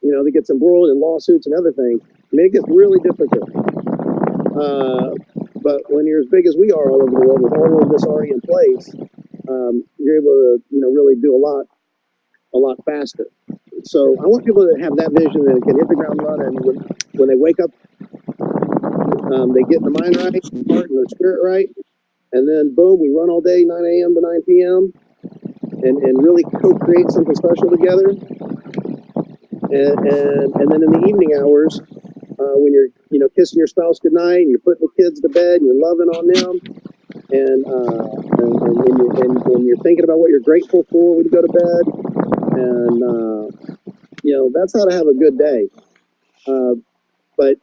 you know, that gets embroiled in lawsuits and other things, I mean, it gets really difficult. But when you're as big as we are all over the world with all of this already in place, you're able to, you know, really do a lot faster. So I want people to have that vision that can hit the ground running. When they wake up, they get the mind right, the heart and the spirit right, and then boom, we run all day, 9 a.m. to 9 p.m. and really co-create something special together. And then in the evening hours, when you're, you know, kissing your spouse goodnight and you're putting the kids to bed and you're loving on them, and when you're thinking about what you're grateful for when you go to bed, and you know, that's how to have a good day. But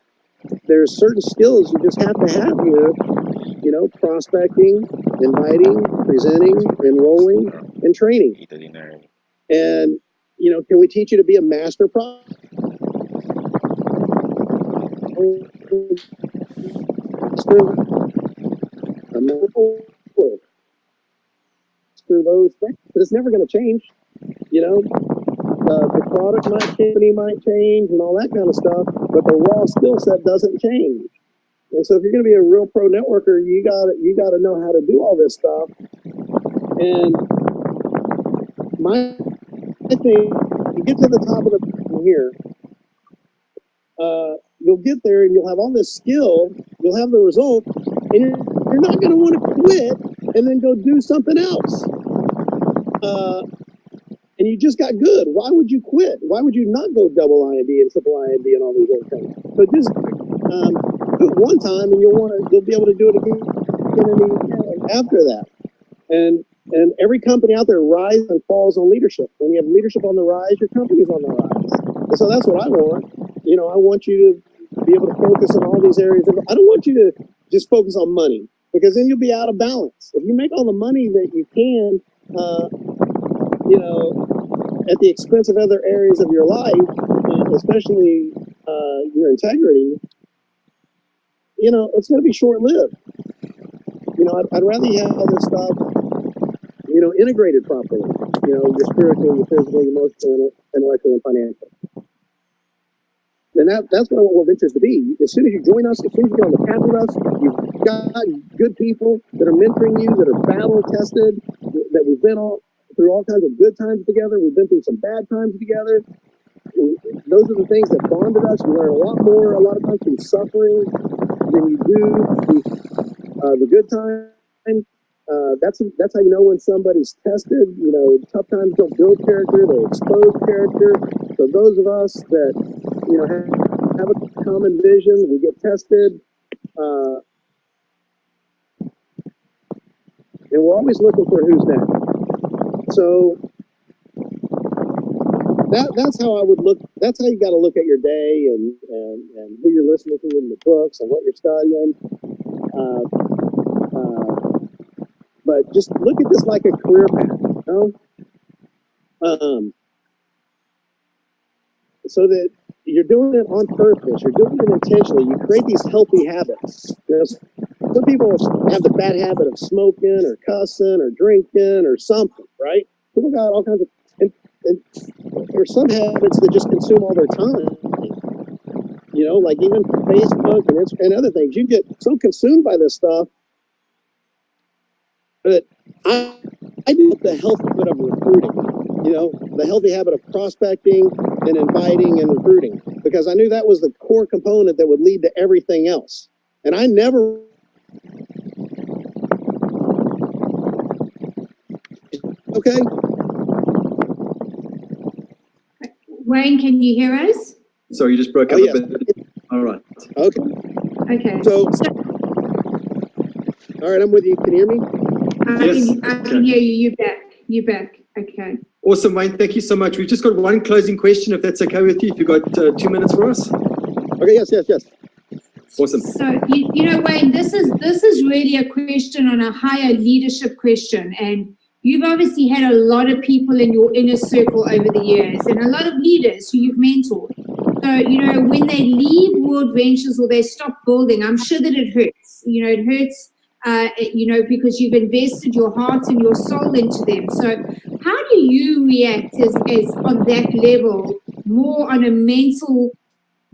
there's certain skills you just have to have here, you know, prospecting, inviting, presenting, enrolling, and training. And, you know, can we teach you to be a master through those things, but it's never going to change. You know, the product company might change and all that kind of stuff, but the raw skill set doesn't change. And so if you're going to be a real pro networker, you got to know how to do all this stuff. And I think you get to the top of the here, you'll get there and you'll have all this skill, you'll have the result, and you're not going to want to quit and then go do something else. And you just got good. Why would you quit? Why would you not go double IND and triple IND and all these other things? So just do it one time, and you'll be able to do it again after that. And every company out there rises and falls on leadership. When you have leadership on the rise, your company's on the rise. And so that's what I want. You know, I want you to be able to focus on all these areas. I don't want you to just focus on money, because then you'll be out of balance. If you make all the money that you can, you know, at the expense of other areas of your life, especially your integrity, you know, it's going to be short-lived. You know, I'd rather you have all this stuff, you know, integrated properly. You know, your spiritual, your physical, your emotional, intellectual, and financial. And that's what I want World Ventures to be. As soon as you join us, as soon as you get on the path with us, you've got good people that are mentoring you, that are battle-tested, that we've been through all kinds of good times together. We've been through some bad times together. Those are the things that bonded us. We learn a lot more, a lot of times through suffering. and you do the good times. That's how you know when somebody's tested. You know, tough times don't build character; they expose character. So those of us that have a common vision, we get tested, and we're always looking for who's next. So that's how I would look. That's how you got to look at your day and who you're listening to in the books and what you're studying. But just look at this like a career path, you know? So that you're doing it on purpose, you're doing it intentionally. You create these healthy habits. You know, some people have the bad habit of smoking or cussing or drinking or something, right? People got all kinds of, or some habits that just consume all their time. You know, like even Facebook and other things. You get so consumed by this stuff. But I do the healthy habit of recruiting, you know, the healthy habit of prospecting and inviting and recruiting, because I knew that was the core component that would lead to everything else. And I never. Okay. Wayne, can you hear us? Sorry, you just broke up a bit. All right. Okay. Okay. So, all right, I'm with you. Can you hear me? I can hear you. You're back. Okay. Awesome, Wayne. Thank you so much. We've just got one closing question, if that's okay with you. If you've got 2 minutes for us. Okay. Yes. Awesome. So you know, Wayne, this is really a question on a higher leadership question, and you've obviously had a lot of people in your inner circle over the years, and a lot of leaders who you've mentored. So you know, when they leave World Ventures or they stop building, I'm sure that it hurts. You know, it hurts. You know, because you've invested your heart and your soul into them. So how do you react as on that level, more on a mental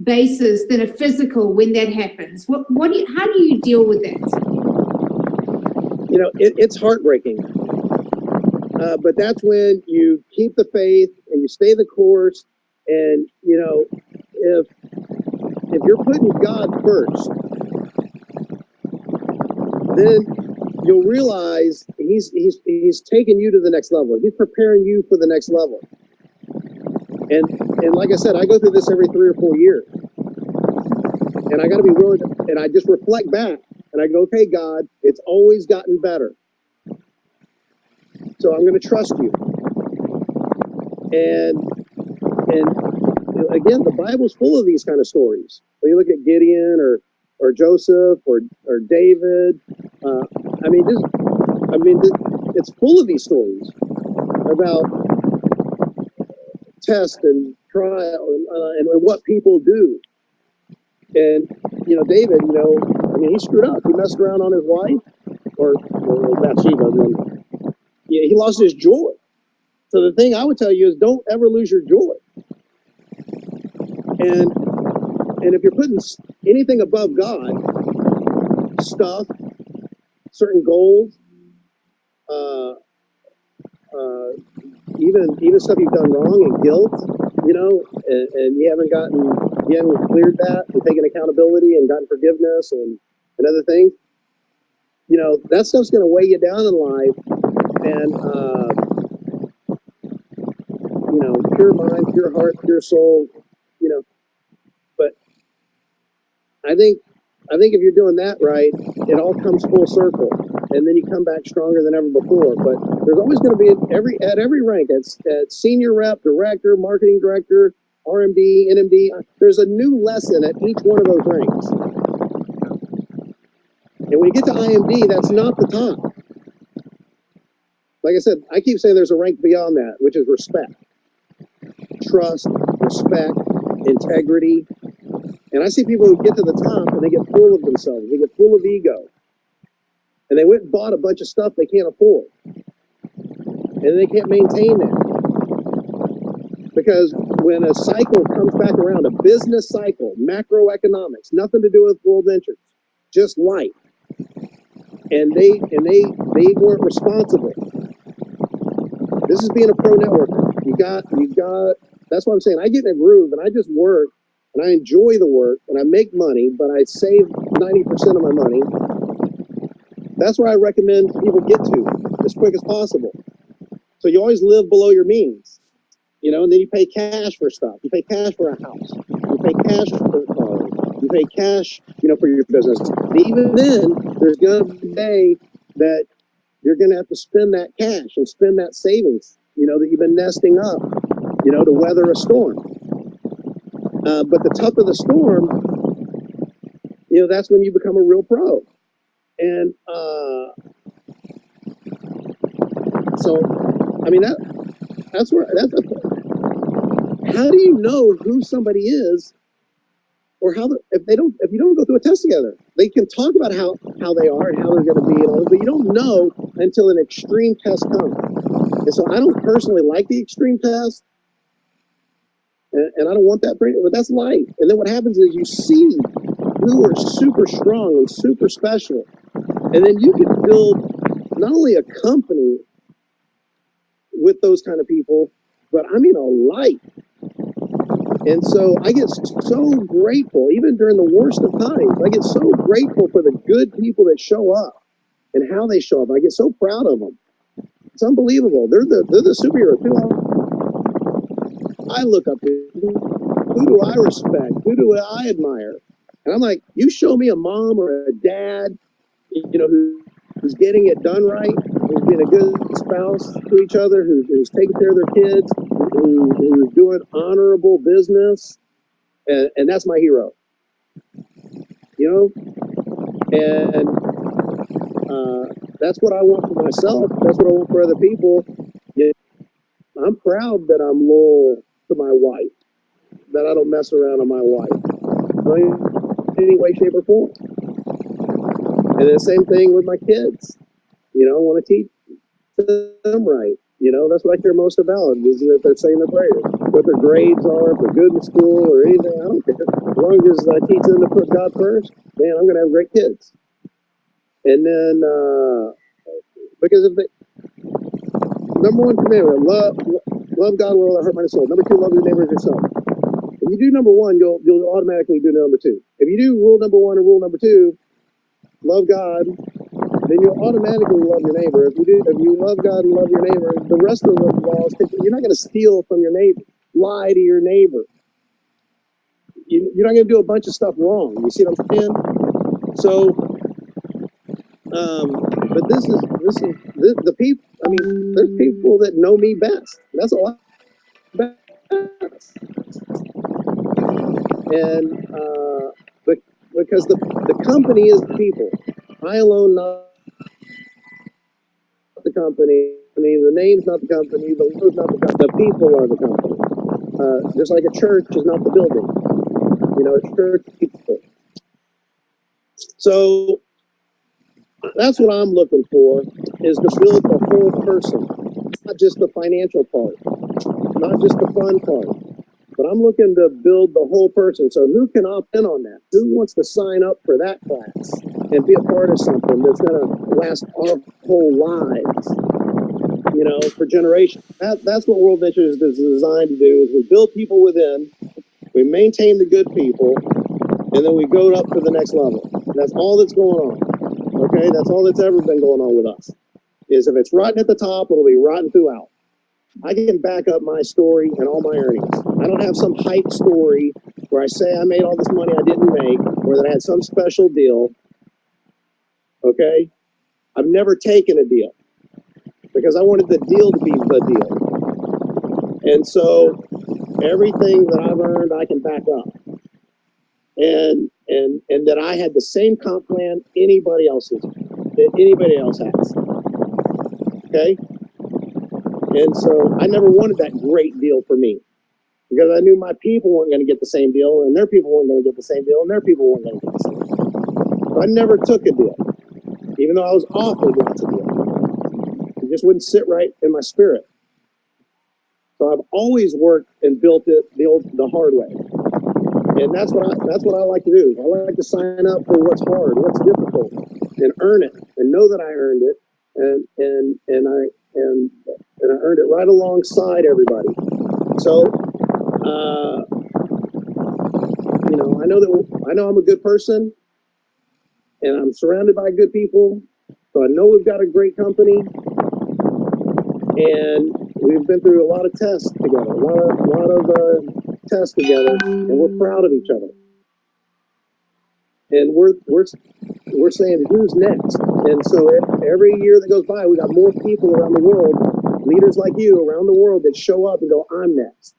basis than a physical when that happens? How do you deal with that? You know, it's heartbreaking. But that's when you keep the faith and you stay the course. And, you know, if you're putting God first, then you'll realize he's taking you to the next level. He's preparing you for the next level. And like I said, I go through this every 3 or 4 years. And I got to be willing to, and I just reflect back and I go, okay, God, it's always gotten better. So I'm going to trust you. And again, the Bible's full of these kind of stories. When you look at Gideon or Joseph or David, it's full of these stories about test and trial and what people do. And, you know, David, you know, I mean, he screwed up. He messed around on his wife or Bathsheba. And he lost his joy. So the thing I would tell you is don't ever lose your joy. And if you're putting anything above God, stuff, certain goals, even stuff you've done wrong and guilt, you know, and you haven't cleared that and taken accountability and gotten forgiveness and other things, you know, that stuff's going to weigh you down in life. And, you know, pure mind, pure heart, pure soul, you know, but I think if you're doing that right, it all comes full circle, and then you come back stronger than ever before. But there's always going to be at every rank, at senior rep, director, marketing director, RMD, NMD, there's a new lesson at each one of those ranks. And when you get to IMD, that's not the top. Like I said, I keep saying there's a rank beyond that, which is respect, trust, respect, integrity. And I see people who get to the top and they get full of themselves. They get full of ego. And they went and bought a bunch of stuff they can't afford. And they can't maintain that. Because when a cycle comes back around, a business cycle, macroeconomics, nothing to do with World Ventures, just life. And they weren't responsible. This is being a pro networker. You got, that's what I'm saying. I get in a groove and I just work and I enjoy the work and I make money, but I save 90% of my money. That's where I recommend people get to as quick as possible. So you always live below your means, you know, and then you pay cash for stuff. You pay cash for a house. You pay cash for a car. You pay cash, you know, for your business. And even then, there's going to be a day that you're going to have to spend that cash and spend that savings, you know, that you've been nesting up, you know, to weather a storm. But the tougher the storm, you know, that's when you become a real pro. And so, I mean, how do you know who somebody is, or if you don't go through a test together? They can talk about how they are and how they're going to be and all, but you don't know until an extreme test comes. And so I don't personally like the extreme test, and I don't want that, but that's life. And then what happens is you see who are super strong and super special, and then you can build not only a company with those kind of people, but I mean a life. And so I get so grateful, even during the worst of times, I get so grateful for the good people that show up and how they show up. I get so proud of them. It's unbelievable. They're the superheroes. I look up to. Who do I respect? Who do I admire? And I'm like, you show me a mom or a dad, you know, who's getting it done right, who's being a good spouse to each other, who's taking care of their kids, who's doing honorable business, and that's my hero. You know, and that's what I want for myself. That's what I want for other people. I'm proud that I'm loyal to my wife, that I don't mess around on my wife, in any way, shape, or form. And the same thing with my kids. You know, I want to teach them right. You know, that's what I care most about, is that they're saying their prayers. What their grades are, if they're good in school or anything, I don't care. As long as I teach them to put God first, man, I'm going to have great kids. And then, because if they, number one commandment, love God with all their heart, mind, and soul. Number two, love your neighbor as yourself. If you do number one, you'll automatically do number two. If you do rule number one and rule number two, love God, then you'll automatically love your neighbor. If you love God and love your neighbor, the rest of the laws, you're not going to steal from your neighbor, lie to your neighbor. You're not going to do a bunch of stuff wrong. You see what I'm saying? So, but this is the people. I mean, there's people that know me best. That's a lot. And because the company is the people. I alone not the company. I mean, the name's not the company. The word's not the company. The people are the company. Just like a church is not the building. You know, a church is people. So that's what I'm looking for, is to build the whole person, not just the financial part, not just the fun part. But I'm looking to build the whole person. So who can opt in on that? Who wants to sign up for that class and be a part of something that's going to last our whole lives, you know, for generations? That's what World Ventures is designed to do, is we build people within, we maintain the good people, and then we go up to the next level. That's all that's going on. Okay? That's all that's ever been going on with us. Is if it's rotten at the top, it'll be rotten throughout. I can back up my story and all my earnings. I don't have some hype story where I say I made all this money I didn't make, or that I had some special deal. Okay? I've never taken a deal because I wanted the deal to be the deal. And so everything that I've earned, I can back up. And that I had the same comp plan anybody else has. Okay? And so I never wanted that great deal for me, because I knew my people weren't going to get the same deal, and their people weren't going to get the same deal, and their people weren't going to get the same deal. So I never took a deal, even though I was offered lots of deals. It just wouldn't sit right in my spirit. So I've always worked and built it the hard way. And that's what I like to do. I like to sign up for what's hard, what's difficult, and earn it, and know that I earned it, and I earned it right alongside everybody. So, you know, I know I'm a good person, and I'm surrounded by good people. So I know we've got a great company, and we've been through a lot of tests together, a lot of tests together, and we're proud of each other. And we're saying, who's next? And so every year that goes by, we got more people around the world, leaders like you around the world, that show up and go, I'm next.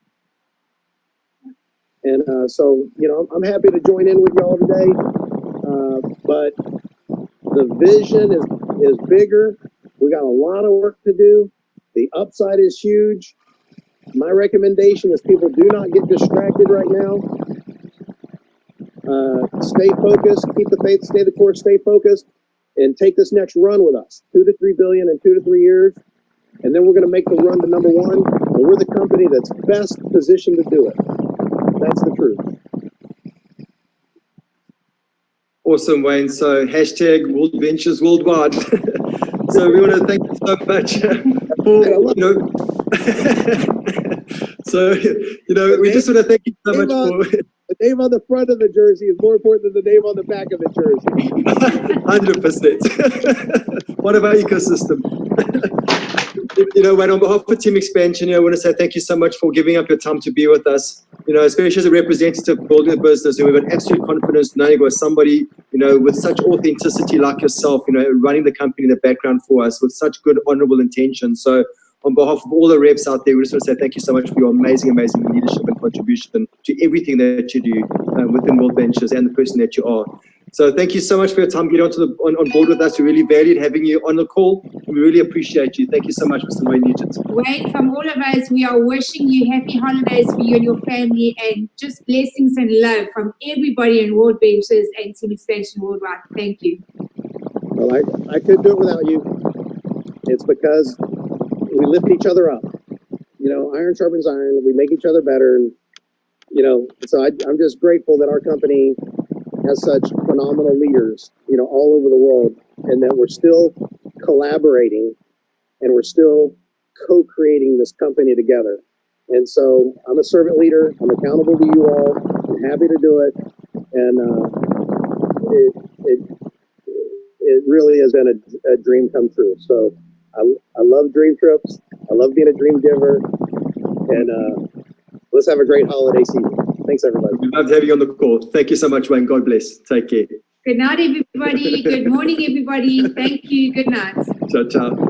And so, you know, I'm happy to join in with y'all today. But the vision is bigger. We got a lot of work to do. The upside is huge. My recommendation is people do not get distracted right now. Stay focused, keep the faith, stay the course, stay focused, and take this next run with us. 2 to 3 billion in 2 to 3 years. And then we're going to make the run to number 1. And we're the company that's best positioned to do it. That's the truth. Awesome, Wayne. So hashtag World Ventures Worldwide. So we want to thank you so much for, you know, so, you know, we just want to thank you so much for... The name on the front of the jersey is more important than the name on the back of the jersey. 100%. What about ecosystem? You know, Wayne, on behalf of Team Expansion, you know, I want to say thank you so much for giving up your time to be with us. You know, especially as a representative building a business, and we've got absolute confidence knowing you are somebody, you know, with such authenticity like yourself, you know, running the company in the background for us with such good, honorable intention. So on behalf of all the reps out there, we just want to say thank you so much for your amazing, amazing leadership and contribution to everything that you do within World Ventures and the person that you are. So thank you so much for your time getting on board with us. We really valued having you on the call, and we really appreciate you. Thank you so much, Mr. Wayne Nugent. Wayne, from all of us, we are wishing you happy holidays for you and your family, and just blessings and love from everybody in World Ventures and Team Expansion Worldwide. Thank you. Well, I couldn't do it without you. It's because we lift each other up. You know, iron sharpens iron. We make each other better. And, you know, so I'm just grateful that our company has such phenomenal leaders, you know, all over the world, and that we're still collaborating and we're still co-creating this company together. And so I'm a servant leader. I'm accountable to you all. I'm happy to do it. And it really has been a dream come true. So I love dream trips. I love being a dream giver. And let's have a great holiday season. Thanks, everybody. We love having you on the call. Thank you so much, Wayne. God bless. Take care. Good night, everybody. Good morning, everybody. Thank you. Good night. Ciao, ciao.